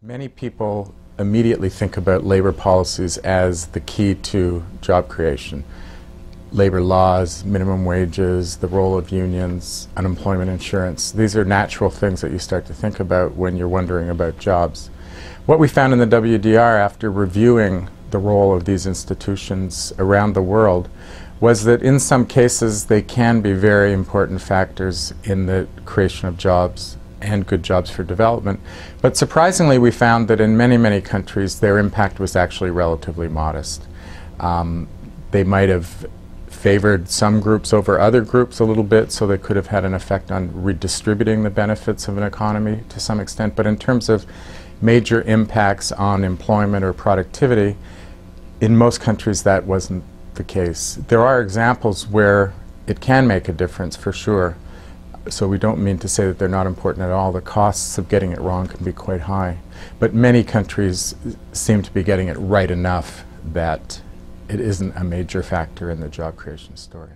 Many people immediately think about labor policies as the key to job creation. Labor laws, minimum wages, the role of unions, unemployment insurance. These are natural things that you start to think about when you're wondering about jobs. What we found in the WDR after reviewing the role of these institutions around the world was that in some cases they can be very important factors in the creation of jobs and good jobs for development. But surprisingly, we found that in many, many countries their impact was actually relatively modest. They might have favored some groups over other groups a little bit, so they could have had an effect on redistributing the benefits of an economy to some extent. But in terms of major impacts on employment or productivity, in most countries that wasn't the case. There are examples where it can make a difference for sure. So we don't mean to say that they're not important at all. The costs of getting it wrong can be quite high. But many countries seem to be getting it right enough that it isn't a major factor in the job creation story.